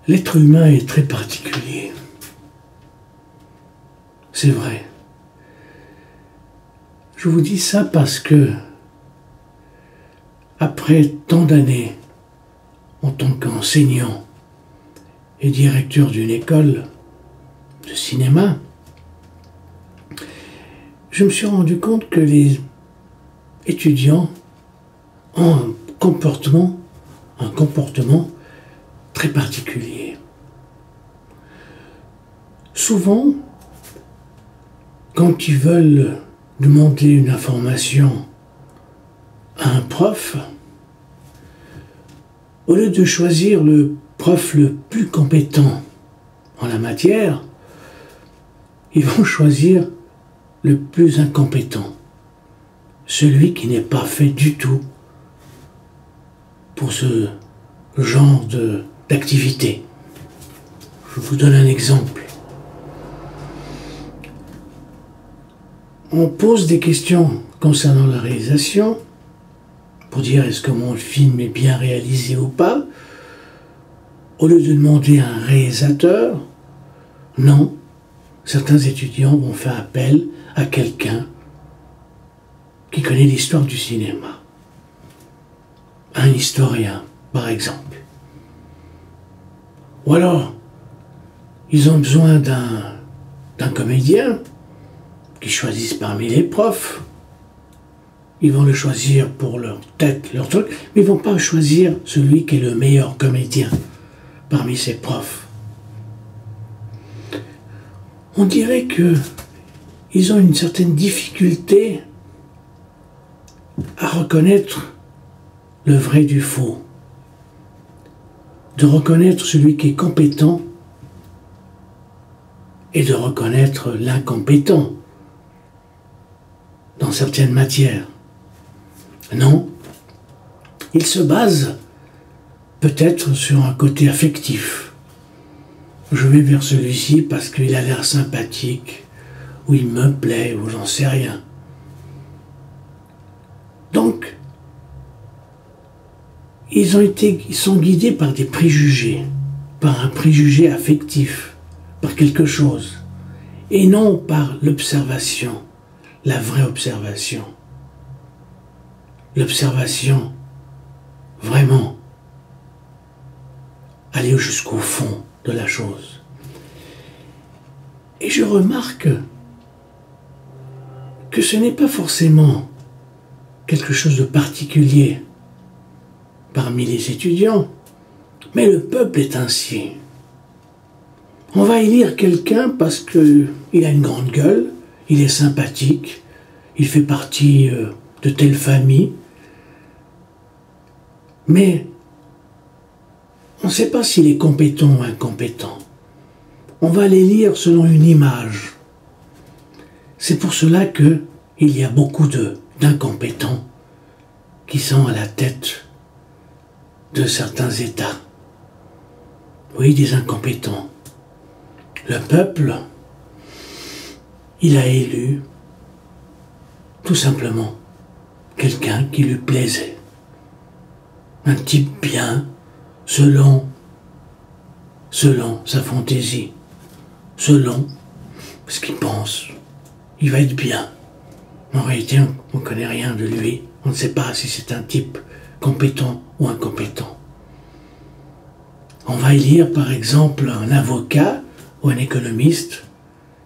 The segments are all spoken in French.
L'être humain est très particulier. C'est vrai. Je vous dis ça parce que, après tant d'années, en tant qu'enseignant et directeur d'une école de cinéma, je me suis rendu compte que les étudiants ont un comportement très particulier. Souvent, quand ils veulent demander une information à un prof, au lieu de choisir le prof le plus compétent en la matière, ils vont choisir le plus incompétent, celui qui n'est pas fait du tout pour ce genre d'activité. Je vous donne un exemple. On pose des questions concernant la réalisation, pour dire est-ce que mon film est bien réalisé ou pas. Au lieu de demander à un réalisateur, non, certains étudiants vont faire appel à quelqu'un qui connaît l'histoire du cinéma. Un historien, par exemple. Ou alors, ils ont besoin d'un comédien qu'ils choisissent parmi les profs. Ils vont le choisir pour leur tête, leur truc, mais ils ne vont pas choisir celui qui est le meilleur comédien parmi ces profs. On dirait qu'ils ont une certaine difficulté à reconnaître le vrai du faux, de reconnaître celui qui est compétent et de reconnaître l'incompétent dans certaines matières. Non, il se base peut-être sur un côté affectif. Je vais vers celui-ci parce qu'il a l'air sympathique, ou il me plaît, ou j'en sais rien. Donc, ils sont guidés par des préjugés, par un préjugé affectif, par quelque chose, et non par l'observation, la vraie observation. L'observation, vraiment, aller jusqu'au fond de la chose. Et je remarque que ce n'est pas forcément quelque chose de particulier parmi les étudiants, mais le peuple est ainsi. On va élire quelqu'un parce qu'il a une grande gueule, il est sympathique, il fait partie de telle famille, mais on ne sait pas s'il est compétent ou incompétent. On va l'élire selon une image. C'est pour cela qu'il y a beaucoup d'incompétents qui sont à la tête de certains États. Oui, des incompétents. Le peuple, il a élu tout simplement quelqu'un qui lui plaisait. Un type bien, selon sa fantaisie, selon ce qu'il pense. Il va être bien. En réalité, on ne connaît rien de lui. On ne sait pas si c'est un type compétent ou incompétent. On va élire par exemple un avocat ou un économiste,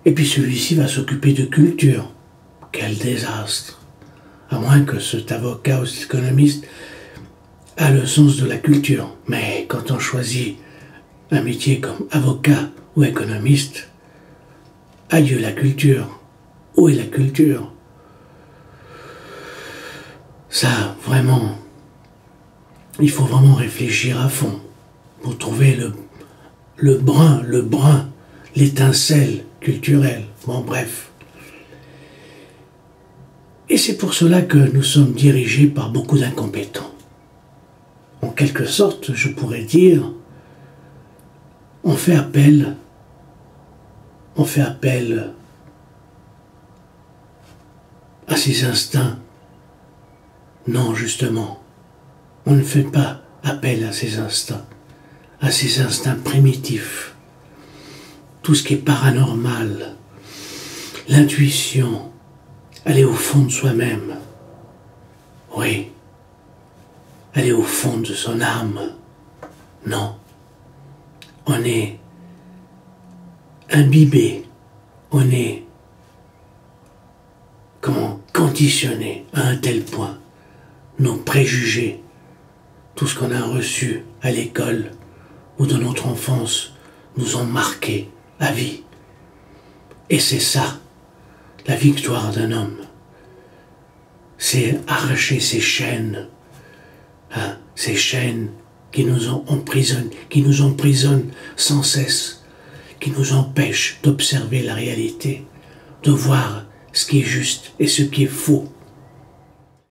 et puis celui-ci va s'occuper de culture. Quel désastre! À moins que cet avocat ou cet économiste a le sens de la culture. Mais quand on choisit un métier comme avocat ou économiste, adieu la culture. Où est la culture? Ça, vraiment, il faut vraiment réfléchir à fond pour trouver le brin, l'étincelle culturelle. Bon, bref. Et c'est pour cela que nous sommes dirigés par beaucoup d'incompétents. En quelque sorte, je pourrais dire, on fait appel à ses instincts. Non, justement, on ne fait pas appel à ses instincts. à ses instincts primitifs, tout ce qui est paranormal, l'intuition, aller au fond de soi-même. Oui, aller au fond de son âme. Non, on est imbibé, on est conditionné à un tel point. Nos préjugés, tout ce qu'on a reçu à l'école ou dans notre enfance, nous ont marqués à vie. Et c'est ça, la victoire d'un homme. C'est arracher ces chaînes, ces chaînes qui nous emprisonnent sans cesse, qui nous empêchent d'observer la réalité, de voir ce qui est juste et ce qui est faux.